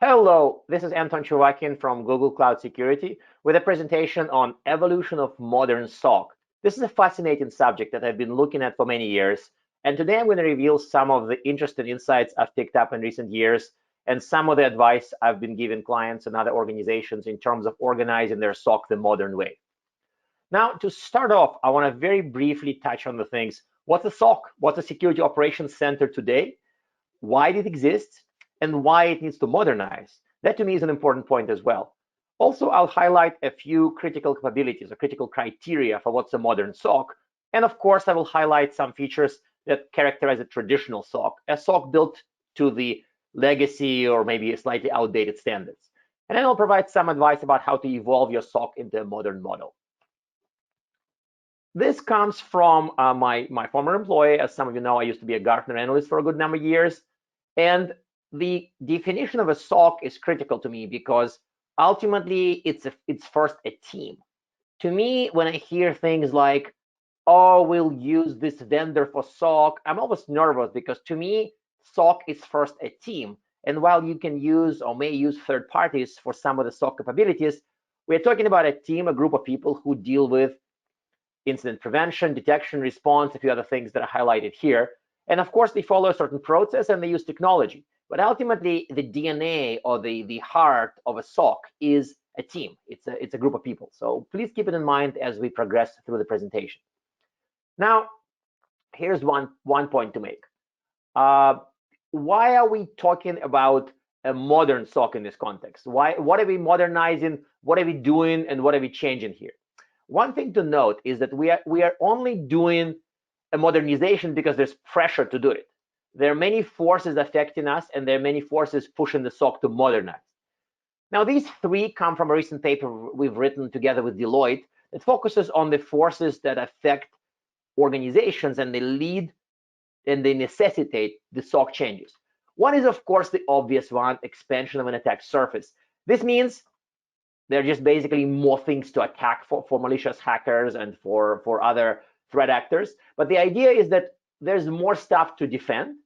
Hello, this is Anton Chuvakin from Google Cloud Security with a presentation on evolution of modern SOC. This is a fascinating subject that I've been looking at for many years, and today I'm going to reveal some of the interesting insights I've picked up in recent years and some of the advice I've been giving clients and other organizations in terms of organizing their SOC the modern way. Now, to start off, I want to very briefly touch on the things. What's a SOC? What's a Security Operations Center today? Why did it exist? And why it needs to modernize. That to me is an important point as well. Also, I'll highlight a few critical capabilities or critical criteria for what's a modern SOC. And of course, I will highlight some features that characterize a traditional SOC, a SOC built to the legacy or maybe slightly outdated standards. And then I'll provide some advice about how to evolve your SOC into a modern model. This comes from my former employer. As some of you know, I used to be a Gartner analyst for a good number of years. And the definition of a SOC is critical to me because ultimately it's first a team. To me, when I hear things like, oh, we'll use this vendor for SOC, I'm always nervous because to me, SOC is first a team. And while you can use or may use third parties for some of the SOC capabilities, we're talking about a team, a group of people who deal with incident prevention, detection, response, a few other things that are highlighted here. And of course, they follow a certain process and they use technology. But ultimately, the DNA or the heart of a SOC is a team. It's a group of people. So please keep it in mind as we progress through the presentation. Now, here's one point to make. Why are we talking about a modern SOC in this context? What are we modernizing? What are we doing? And what are we changing here? One thing to note is that we are only doing a modernization because there's pressure to do it. There are many forces affecting us, and there are many forces pushing the SOC to modernize. Now, these three come from a recent paper we've written together with Deloitte that focuses on the forces that affect organizations and they lead and they necessitate the SOC changes. One is, of course, the obvious one, expansion of an attack surface. This means there are just basically more things to attack for malicious hackers and for other threat actors. But the idea is that there's more stuff to defend.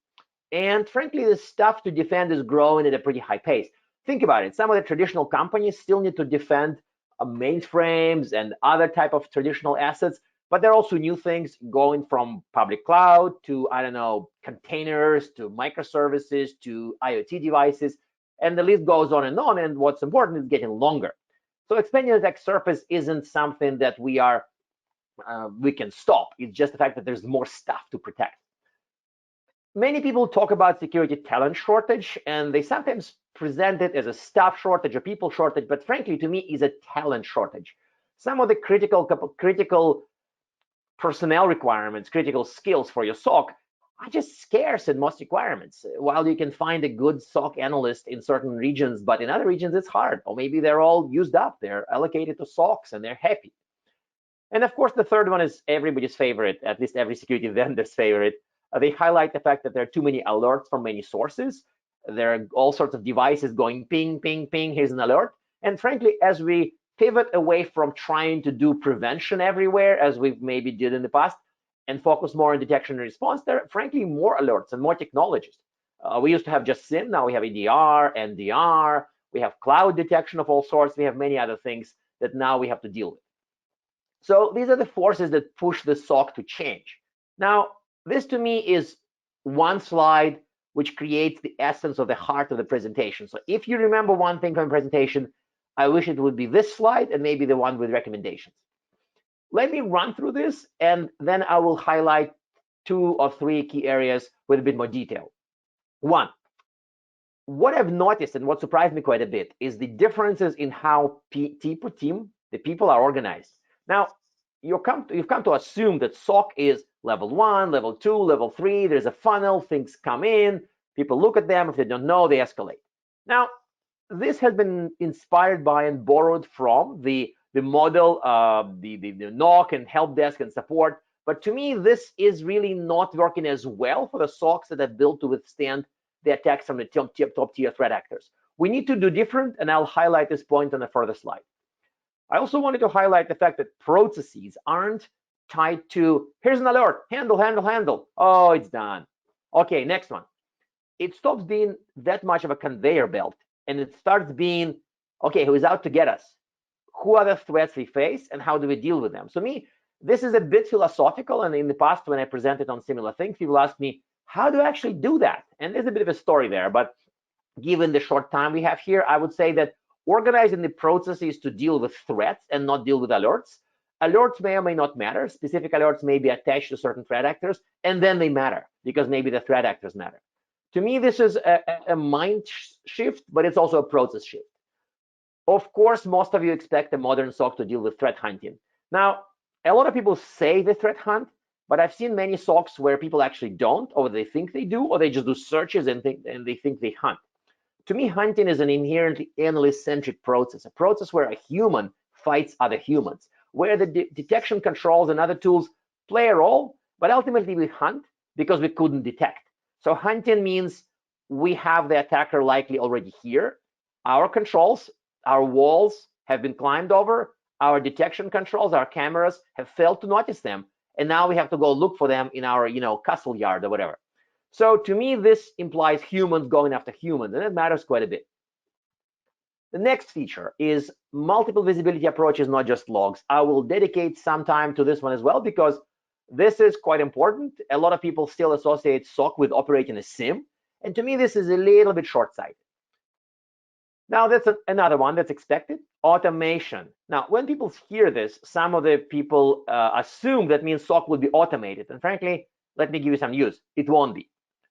And frankly, the stuff to defend is growing at a pretty high pace. Think about it. Some of the traditional companies still need to defend mainframes and other type of traditional assets, but there are also new things going from public cloud to, I don't know, containers to microservices to IoT devices, and the list goes on. And what's important is getting longer. So expanding the attack surface isn't something that we can stop. It's just the fact that there's more stuff to protect. Many people talk about security talent shortage, and they sometimes present it as a staff shortage or people shortage, but frankly, to me, is a talent shortage. Some of the critical personnel requirements, critical skills for your SOC are just scarce in most requirements. While you can find a good SOC analyst in certain regions, but in other regions, it's hard, or maybe they're all used up. They're allocated to SOCs and they're happy. And of course, the third one is everybody's favorite, at least every security vendor's favorite. They highlight the fact that there are too many alerts from many sources. There are all sorts of devices going ping, ping, ping, here's an alert. And frankly, as we pivot away from trying to do prevention everywhere, as we've maybe did in the past, and focus more on detection and response, there are frankly more alerts and more technologies. We used to have just SIEM, now we have EDR, NDR, we have cloud detection of all sorts, we have many other things that now we have to deal with. So these are the forces that push the SOC to change. Now, this to me is one slide which creates the essence of the heart of the presentation. So if you remember one thing from the presentation, I wish it would be this slide and maybe the one with recommendations. Let me run through this, and then I will highlight 2 or 3 key areas with a bit more detail. One, what I've noticed and what surprised me quite a bit is the differences in how the people are organized. Now, you've come to assume that SOC is level 1, level 2, level 3. There's a funnel, things come in, people look at them. If they don't know, they escalate. Now, this has been inspired by and borrowed from the model, the NOC and help desk and support. But to me, this is really not working as well for the SOCs that are built to withstand the attacks from the top tier threat actors. We need to do different, and I'll highlight this point on a further slide. I also wanted to highlight the fact that processes aren't tied to, here's an alert, handle. Oh, it's done. Okay, next one. It stops being that much of a conveyor belt and it starts being, okay, who is out to get us? Who are the threats we face, and how do we deal with them? So me, this is a bit philosophical, and in the past when I presented on similar things, people ask me, how do I actually do that? And there's a bit of a story there, but given the short time we have here, I would say that organizing the processes to deal with threats and not deal with alerts. Alerts may or may not matter. Specific alerts may be attached to certain threat actors, and then they matter because maybe the threat actors matter. To me, this is a mind shift, but it's also a process shift. Of course, most of you expect a modern SOC to deal with threat hunting. Now, a lot of people say they threat hunt, but I've seen many SOCs where people actually don't, or they think they do, or they just do searches and they think they hunt. To me, hunting is an inherently analyst-centric process, a process where a human fights other humans, where the detection controls and other tools play a role, but ultimately we hunt because we couldn't detect. So hunting means we have the attacker likely already here. Our controls, our walls have been climbed over, our detection controls, our cameras have failed to notice them, and now we have to go look for them in our, castle yard or whatever. So to me, this implies humans going after humans, and it matters quite a bit. The next feature is multiple visibility approaches, not just logs. I will dedicate some time to this one as well, because this is quite important. A lot of people still associate SOC with operating a SIEM, and to me, this is a little bit short-sighted. Now, that's another one that's expected, automation. Now, when people hear this, some of the people assume that means SOC will be automated, and frankly, let me give you some news. It won't be.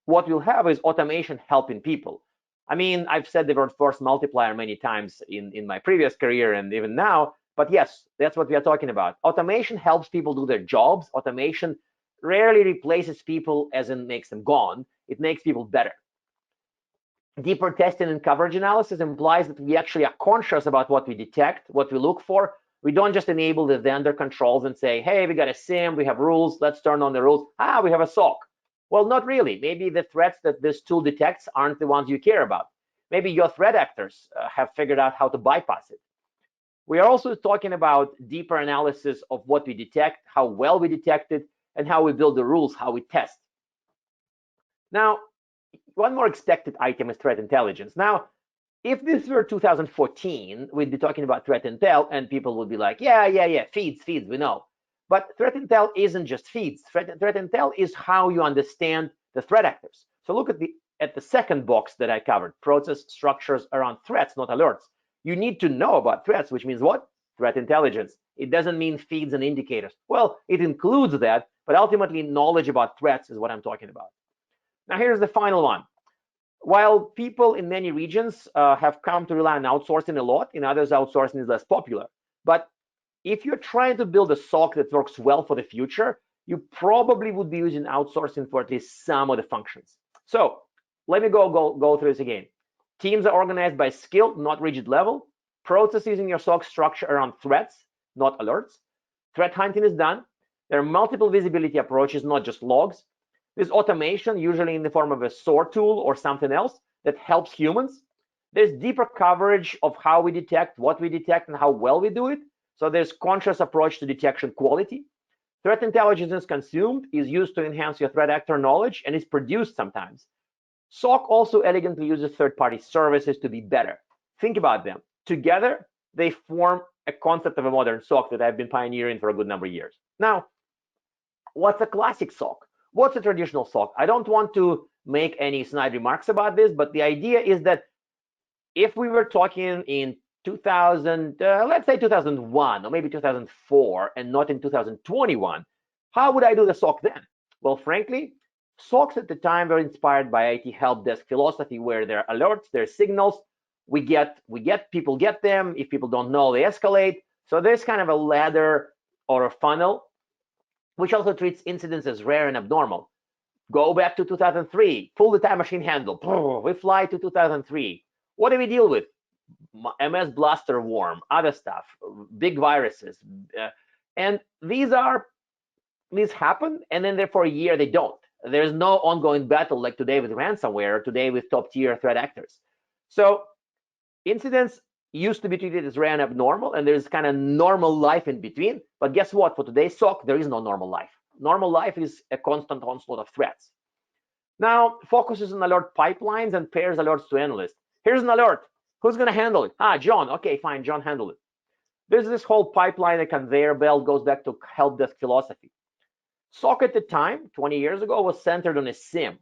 What we'll have is automation helping people. I mean, I've said the word force multiplier many times in my previous career and even now, but yes, that's what we are talking about. Automation helps people do their jobs. Automation rarely replaces people as in makes them gone. It makes people better. Deeper testing and coverage analysis implies that we actually are conscious about what we detect, what we look for. We don't just enable the vendor controls and say, hey, we got a SIEM, we have rules, let's turn on the rules. We have a SOC. Well, not really. Maybe the threats that this tool detects aren't the ones you care about. Maybe your threat actors have figured out how to bypass it. We are also talking about deeper analysis of what we detect, how well we detect it, and how we build the rules, how we test. Now, one more expected item is threat intelligence. Now, if this were 2014, we'd be talking about threat intel, and people would be like, yeah, feeds, we know. But threat intel isn't just feeds. Threat intel is how you understand the threat actors. So look at the second box that I covered, process structures around threats, not alerts. You need to know about threats, which means what? Threat intelligence. It doesn't mean feeds and indicators. Well, it includes that, but ultimately knowledge about threats is what I'm talking about. Now, here's the final one. While people in many regions have come to rely on outsourcing a lot, in others, outsourcing is less popular. But if you're trying to build a SOC that works well for the future, you probably would be using outsourcing for at least some of the functions. So let me go through this again. Teams are organized by skill, not rigid level. Processes in your SOC structure around threats, not alerts. Threat hunting is done. There are multiple visibility approaches, not just logs. There's automation, usually in the form of a SOAR tool or something else that helps humans. There's deeper coverage of how we detect, what we detect, and how well we do it. So there's conscious approach to detection quality. Threat intelligence is consumed, is used to enhance your threat actor knowledge, and is produced sometimes. SOC also elegantly uses third-party services to be better. Think about them. Together, they form a concept of a modern SOC that I've been pioneering for a good number of years. Now, what's a classic SOC? What's a traditional SOC? I don't want to make any snide remarks about this, but the idea is that if we were talking in 2000, let's say 2001 or maybe 2004 and not in 2021, how would I do the SOC then? Well, frankly, SOCs at the time were inspired by IT help desk philosophy, where there are alerts, there are signals, people get them. If people don't know, they escalate. So there's kind of a ladder or a funnel, which also treats incidents as rare and abnormal. Go back to 2003, pull the time machine handle, we fly to 2003. What do we deal with? MS Blaster Worm, other stuff, big viruses. And these happen, and then for a year they don't. There's no ongoing battle like today with ransomware or today with top tier threat actors. So incidents used to be treated as rare and abnormal, and there's kind of normal life in between. But guess what? For today's SOC, there is no normal life. Normal life is a constant onslaught of threats. Now, focuses on alert pipelines and pairs alerts to analysts. Here's an alert. Who's going to handle it? John. Okay, fine, John handled it. There's this whole pipeline, a conveyor belt, goes back to help desk philosophy. SOC at the time, 20 years ago, was centered on a SIM.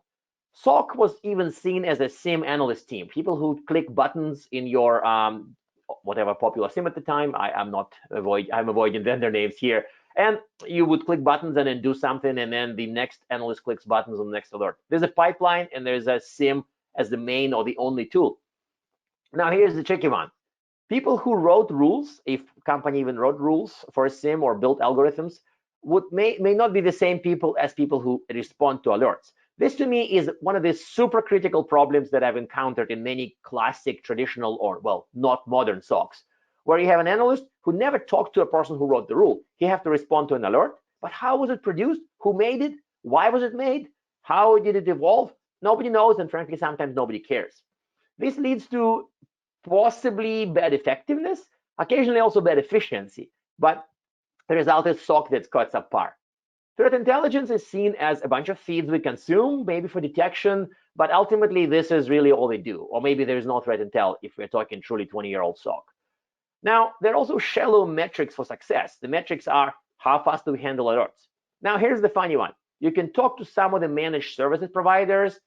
SOC was even seen as a SIM analyst team, people who click buttons in your whatever popular SIM at the time. I'm avoiding vendor names here. And you would click buttons and then do something, and then the next analyst clicks buttons on the next alert. There's a pipeline, and there's a SIM as the main or the only tool. Now, here's the tricky one. People who wrote rules, if company even wrote rules for a SIM or built algorithms, may not be the same people as people who respond to alerts. This, to me, is one of the super critical problems that I've encountered in many classic, traditional, or, well, not modern SOCs, where you have an analyst who never talked to a person who wrote the rule. He have to respond to an alert, but how was it produced? Who made it? Why was it made? How did it evolve? Nobody knows, and frankly, sometimes nobody cares. This leads to possibly bad effectiveness, occasionally also bad efficiency, but the result is SOC that cuts subpar. Threat intelligence is seen as a bunch of feeds we consume, maybe for detection, but ultimately this is really all they do. Or maybe there's no threat intel if we're talking truly 20-year-old SOC. Now, there are also shallow metrics for success. The metrics are how fast do we handle alerts. Now, here's the funny one. You can talk to some of the managed services providers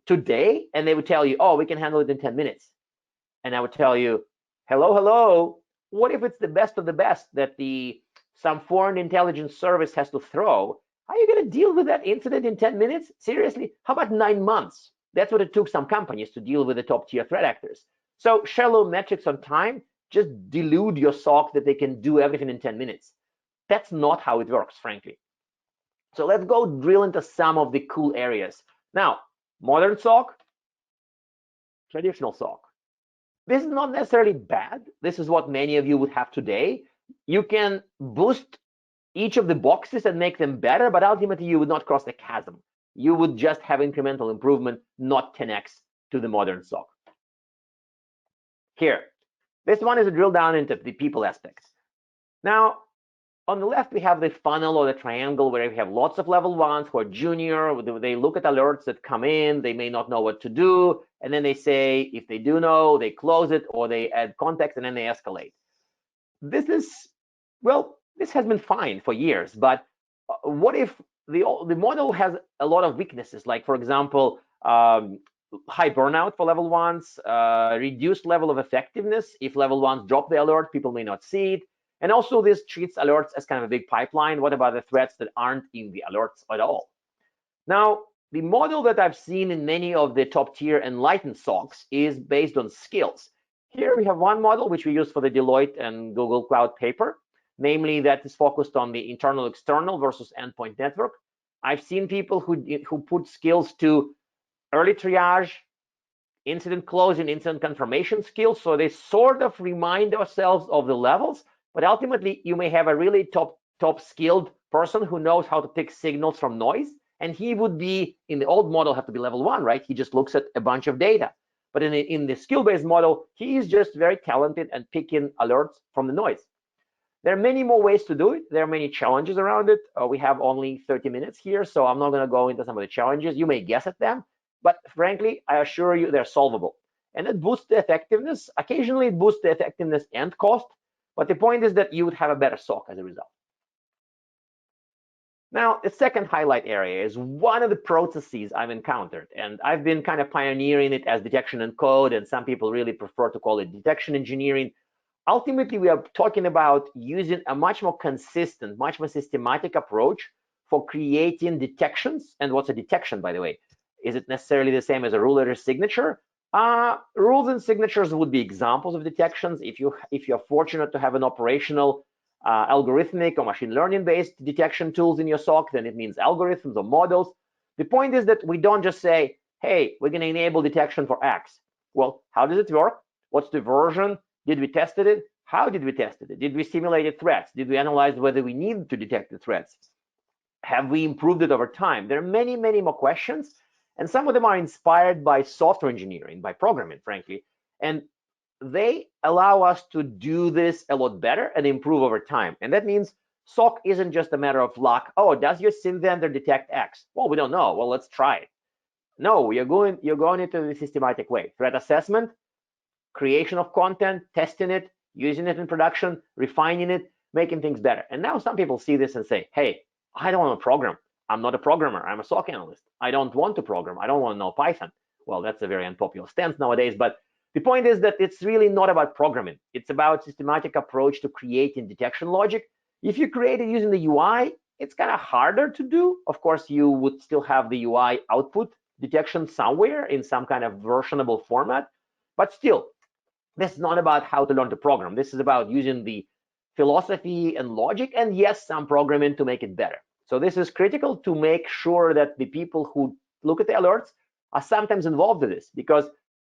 today, and they would tell you, oh, we can handle it in 10 minutes. And I would tell you, hello, what if it's the best of the best that some foreign intelligence service has to throw? Are you going to deal with that incident in 10 minutes? Seriously? How about 9 months? That's what it took some companies to deal with the top tier threat actors. So shallow metrics on time just delude your SOC that they can do everything in 10 minutes. That's not how it works, frankly. So let's go drill into some of the cool areas. Now, modern SOC, traditional SOC. This is not necessarily bad. This is what many of you would have today. You can boost each of the boxes and make them better, but ultimately you would not cross the chasm. You would just have incremental improvement, not 10x to the modern SOC. Here, this one is a drill down into the people aspects. Now, on the left, we have the funnel or the triangle where we have lots of level ones who are junior. They look at alerts that come in. They may not know what to do. And then they say, if they do know, they close it or they add context and then they escalate. This has been fine for years. But what if the model has a lot of weaknesses? Like, for example, high burnout for level ones, reduced level of effectiveness. If level ones drop the alert, people may not see it. And also this treats alerts as kind of a big pipeline. What about the threats that aren't in the alerts at all? Now, the model that I've seen in many of the top tier enlightened SOCs is based on skills. Here we have one model which we use for the Deloitte and Google Cloud paper, namely that is focused on the internal-external versus endpoint network. I've seen people who put skills to early triage, incident closing, incident confirmation skills, so they sort of remind ourselves of the levels. But ultimately, you may have a really top skilled person who knows how to pick signals from noise, and he would be, in the old model, have to be level 1, right? He just looks at a bunch of data. But in the skill-based model, he is just very talented and picking alerts from the noise. There are many more ways to do it. There are many challenges around it. We have only 30 minutes here, so I'm not going to go into some of the challenges. You may guess at them, but frankly, I assure you they're solvable. And it boosts the effectiveness. Occasionally, it boosts the effectiveness and cost. But the point is that you would have a better SOC as a result. Now, the second highlight area is one of the processes I've encountered, and I've been kind of pioneering it as detection and code, and some people really prefer to call it detection engineering. Ultimately, we are talking about using a much more consistent, much more systematic approach for creating detections. And what's a detection, by the way? Is it necessarily the same as a rule or a signature? Rules and signatures would be examples of detections. If you're fortunate to have an operational algorithmic or machine learning based detection tools in your SOC, then it means algorithms or models. The point is that we don't just say, hey, we're going to enable detection for X. Well, how does it work? What's the version? Did we test it? How did we test it? Did we simulate threats? Did we analyze whether we need to detect the threats? Have we improved it over time? There are many, many more questions. And some of them are inspired by software engineering, by programming, frankly. And they allow us to do this a lot better and improve over time. And that means SOC isn't just a matter of luck. Oh, does your SIM vendor detect X? Well, we don't know. Well, let's try it. No, you're going into the systematic way. Threat assessment, creation of content, testing it, using it in production, refining it, making things better. And now some people see this and say, hey, I don't want to program. I'm not a programmer. I'm a SOC analyst. I don't want to program. I don't want to know Python. Well, that's a very unpopular stance nowadays, but the point is that it's really not about programming. It's about systematic approach to creating detection logic. If you create it using the UI, it's kind of harder to do. Of course, you would still have the UI output detection somewhere in some kind of versionable format, but still, this is not about how to learn to program. This is about using the philosophy and logic, and yes, some programming to make it better. So this is critical to make sure that the people who look at the alerts are sometimes involved in this, because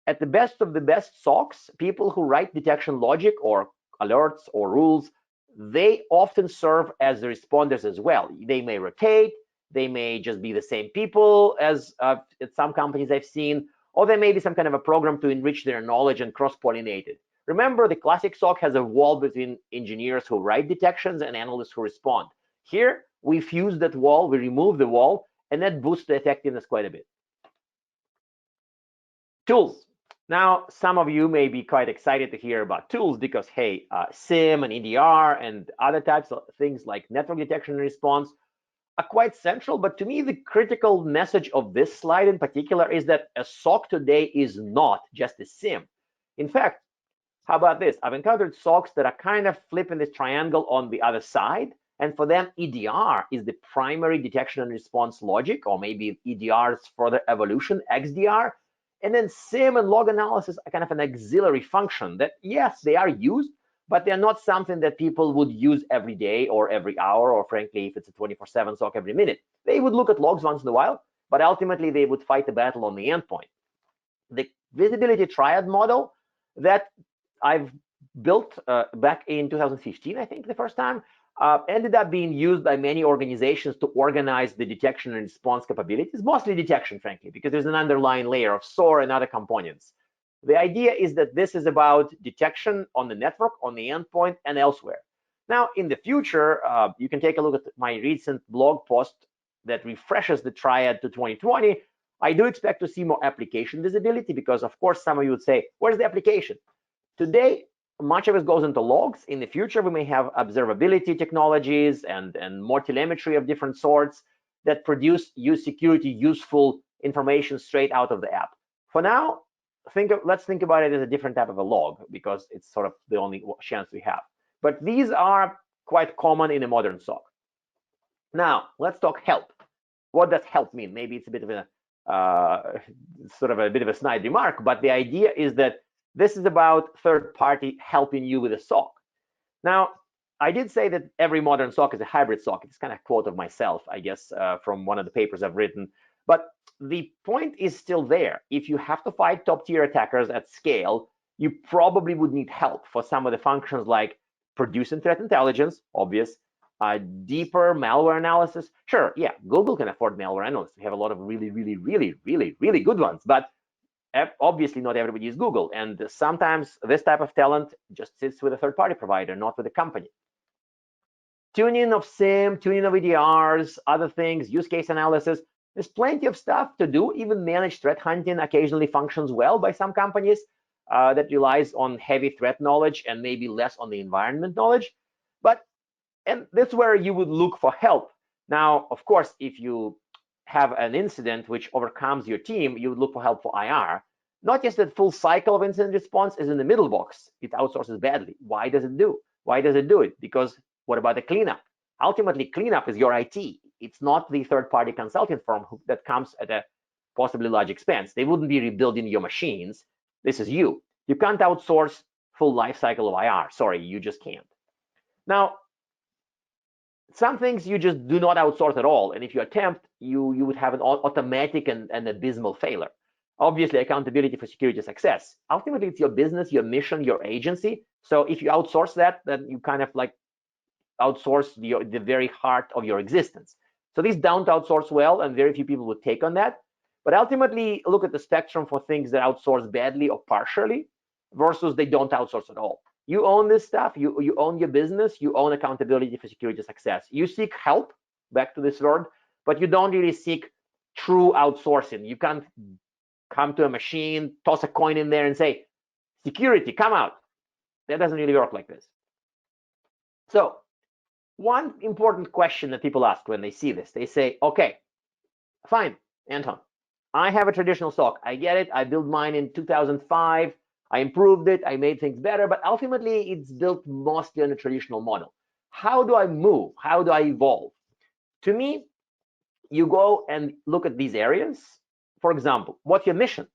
at the best of the best SOCs, people who write detection logic or alerts or rules, they often serve as the responders as well. They may rotate, they may just be the same people as at some companies I've seen, or there may be some kind of a program to enrich their knowledge and cross-pollinate it. Remember, the classic SOC has a wall between engineers who write detections and analysts who respond. Here, we fuse that wall, we remove the wall, and that boosts the effectiveness quite a bit. Tools. Now, some of you may be quite excited to hear about tools because, hey, SIM and EDR and other types of things like network detection and response are quite central. But to me, the critical message of this slide in particular is that a SOC today is not just a SIM. In fact, how about this? I've encountered SOCs that are kind of flipping this triangle on the other side. And for them, EDR is the primary detection and response logic, or maybe EDR's further evolution, XDR. And then SIM and log analysis are kind of an auxiliary function that, yes, they are used, but they're not something that people would use every day or every hour, or frankly, if it's a 24/7 SOC every minute. They would look at logs once in a while, but ultimately they would fight the battle on the endpoint. The visibility triad model that I've built back in 2015, I think the first time, ended up being used by many organizations to organize the detection and response capabilities, mostly detection, frankly, because there's an underlying layer of SOAR and other components. The idea is that this is about detection on the network, on the endpoint, and elsewhere. Now, in the future, you can take a look at my recent blog post that refreshes the triad to 2020. I do expect to see more application visibility because, of course, some of you would say, where's the application? Today, much of it goes into logs. In the future, we may have observability technologies and more telemetry of different sorts that produce security useful information straight out of the app. For now, let's think about it as a different type of a log because it's sort of the only chance we have. But these are quite common in a modern SOC. Now, let's talk help. What does help mean? Maybe it's a bit of a sort of a bit of a snide remark, but the idea is that this is about third party helping you with a SOC. Now, I did say that every modern SOC is a hybrid SOC. It's kind of a quote of myself, I guess, from one of the papers I've written. But the point is still there. If you have to fight top tier attackers at scale, you probably would need help for some of the functions like producing threat intelligence, obvious, deeper malware analysis. Sure, yeah, Google can afford malware analysts. We have a lot of really, really, really, really, really good ones, but obviously not everybody is Google. And sometimes this type of talent just sits with a third-party provider, not with a company. Tuning of SIM, tuning of EDRs, other things, use case analysis. There's plenty of stuff to do. Even managed threat hunting occasionally functions well by some companies that relies on heavy threat knowledge and maybe less on the environment knowledge. And that's where you would look for help. Now, of course, if you have an incident which overcomes your team, you would look for help for IR. Not just that full cycle of incident response is in the middle box. It outsources badly. Why does it do? Why does it do it? Because what about the cleanup? Ultimately, cleanup is your IT. It's not the third-party consulting firm that comes at a possibly large expense. They wouldn't be rebuilding your machines. This is you. You can't outsource full life cycle of IR. Sorry, you just can't. Now, some things you just do not outsource at all. And if you attempt, you would have an automatic and abysmal failure. Obviously, accountability for security success. Ultimately, it's your business, your mission, your agency. So if you outsource that, then you kind of like outsource the very heart of your existence. So these don't outsource well, and very few people would take on that. But ultimately, look at the spectrum for things that outsource badly or partially versus they don't outsource at all. You own this stuff, you own your business, you own accountability for security success. You seek help, back to this word, but you don't really seek true outsourcing. You can't come to a machine, toss a coin in there and say, Security, come out. That doesn't really work like this. So one important question that people ask when they see this, they say, okay, fine, Anton, I have a traditional SOC. I get it. I built mine in 2005. I improved it. I made things better, but ultimately it's built mostly on a traditional model. How do I move? How do I evolve? To me, you go and look at these areas. For example, what's your mission?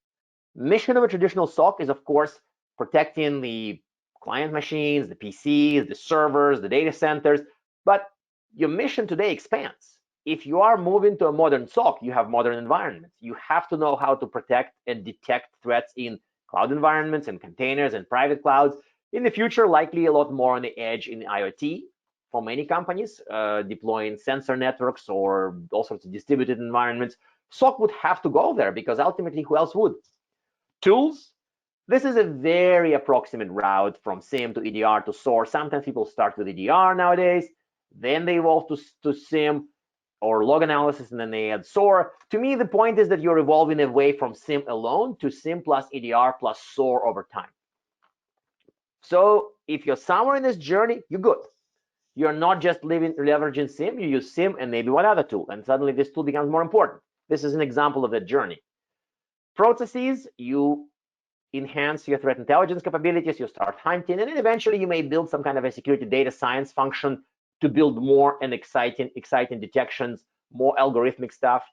Mission of a traditional SOC is, of course, protecting the client machines, the PCs, the servers, the data centers, but your mission today expands. If you are moving to a modern SOC, you have modern environments. You have to know how to protect and detect threats in cloud environments and containers and private clouds. In the future, likely a lot more on the edge in IoT for many companies, deploying sensor networks or all sorts of distributed environments. SOC would have to go there because ultimately, who else would? Tools. This is a very approximate route from SIEM to EDR to SOAR. Sometimes people start with EDR nowadays, then they evolve to SIEM or log analysis, and then they add SOAR. To me, the point is that you're evolving away from SIEM alone to SIEM plus EDR plus SOAR over time. So if you're somewhere in this journey, you're good. You're not just leveraging SIEM, you use SIEM and maybe one other tool, and suddenly this tool becomes more important. This is an example of that journey. Processes, you enhance your threat intelligence capabilities, you start hunting, and then eventually you may build some kind of a security data science function to build more and exciting detections, more algorithmic stuff.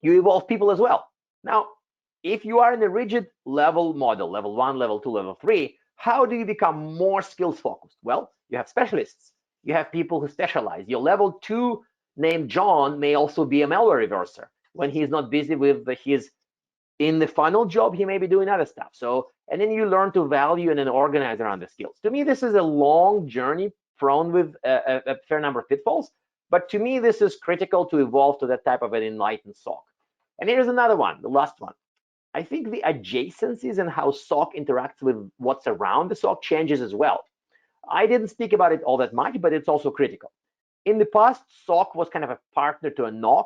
You evolve people as well. Now, if you are in a rigid level model, level 1, level 2, level 3, how do you become more skills focused? Well, you have specialists. You have people who specialize. Your level 2 named John may also be a malware reverser. When he's not busy with his in the funnel job, he may be doing other stuff. So, and then you learn to value and then organize around the skills. To me, this is a long journey prone with a fair number of pitfalls. But to me, this is critical to evolve to that type of an enlightened SOC. And here's another one, the last one. I think the adjacencies and how SOC interacts with what's around the SOC changes as well. I didn't speak about it all that much, but it's also critical. In the past, SOC was kind of a partner to a NOC.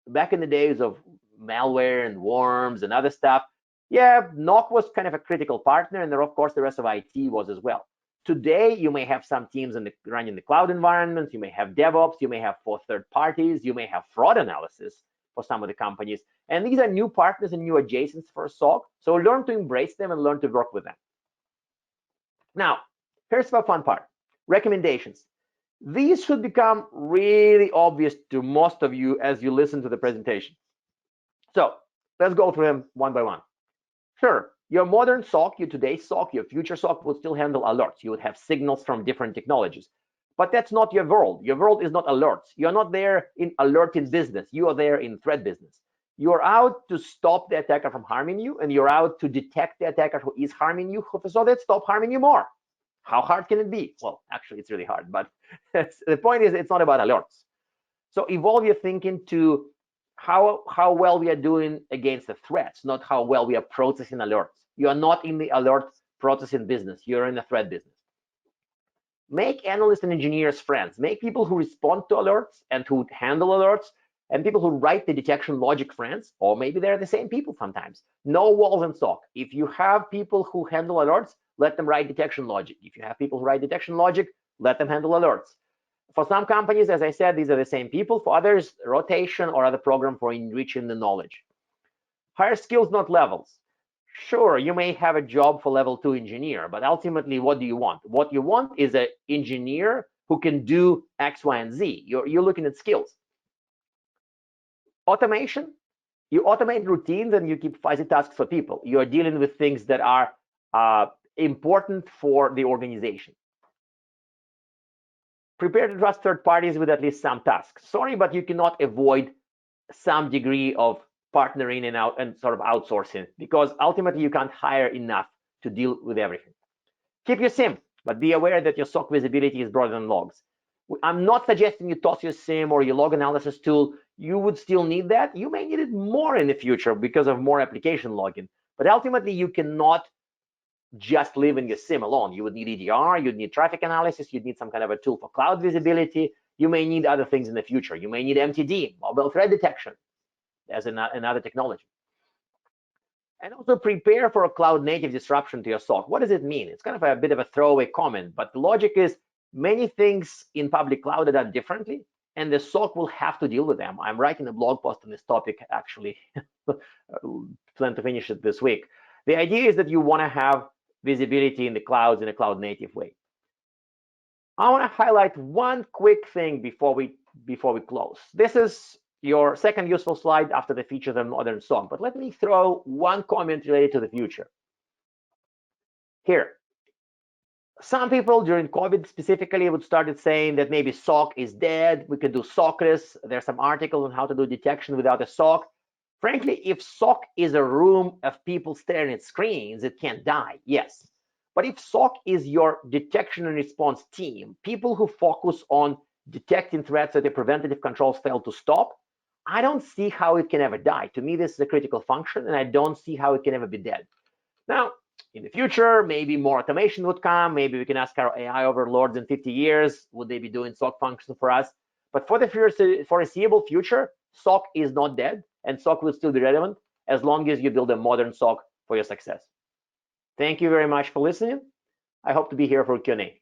Back in the days of malware and worms and other stuff, yeah, NOC was kind of a critical partner, and then of course the rest of IT was as well. Today, you may have some teams running the cloud environments, you may have DevOps, you may have for third parties, you may have fraud analysis for some of the companies, and these are new partners and new adjacents for SOC, so learn to embrace them and learn to work with them. Now, here's the fun part, recommendations. These should become really obvious to most of you as you listen to the presentation. So let's go through them one by one. Sure, your modern SOC, your today's SOC, your future SOC will still handle alerts. You would have signals from different technologies. But that's not your world. Your world is not alerts. You're not there in alerting business. You are there in threat business. You're out to stop the attacker from harming you, and you're out to detect the attacker who is harming you so that stop harming you more. How hard can it be? Well, actually, it's really hard, but the point is it's not about alerts. So evolve your thinking to how well we are doing against the threats, not how well we are processing alerts. You are not in the alert processing business. You're in the threat business. Make analysts and engineers friends. Make people who respond to alerts and who handle alerts, and people who write the detection logic friends, or maybe they're the same people sometimes. No walls in SOC. If you have people who handle alerts, let them write detection logic. If you have people who write detection logic, let them handle alerts. For some companies, as I said, these are the same people. For others, rotation or other program for enriching the knowledge. Hire skills, not levels. Sure, you may have a job for level 2 engineer, but ultimately, what do you want? What you want is an engineer who can do X, Y, and Z. You're looking at skills. Automation, you automate routines and you keep fuzzy tasks for people. You're dealing with things that are important for the organization. Prepare to trust third parties with at least some tasks. Sorry, but you cannot avoid some degree of partnering and sort of outsourcing, because ultimately you can't hire enough to deal with everything. Keep your SIEM, but be aware that your SOC visibility is broader than logs. I'm not suggesting you toss your SIEM or your log analysis tool. You would still need that. You may need it more in the future because of more application logging, but ultimately you cannot just live in your SIEM alone. You would need EDR, you'd need traffic analysis, you'd need some kind of a tool for cloud visibility. You may need other things in the future. You may need MTD, mobile threat detection, as another technology. And also prepare for a cloud native disruption to your SOC. What does it mean? It's kind of a bit of a throwaway comment, but the logic is many things in public cloud are done differently, and the SOC will have to deal with them. I'm writing a blog post on this topic, actually. Plan to finish it this week. The idea is that you want to have visibility in the clouds in a cloud native way. I want to highlight one quick thing before we close. This is your second useful slide after the features of modern SOC, but let me throw one comment related to the future. Here, some people during COVID specifically would started saying that maybe SOC is dead, we can do SOCless. There's some articles on how to do detection without a SOC. Frankly, if SOC is a room of people staring at screens, it can't die, yes. But if SOC is your detection and response team, people who focus on detecting threats that the preventative controls fail to stop, I don't see how it can ever die. To me, this is a critical function, and I don't see how it can ever be dead. Now, in the future, maybe more automation would come. Maybe we can ask our AI overlords in 50 years, would they be doing SOC functions for us? But for the foreseeable future, SOC is not dead, and SOC will still be relevant as long as you build a modern SOC for your success. Thank you very much for listening. I hope to be here for Q&A.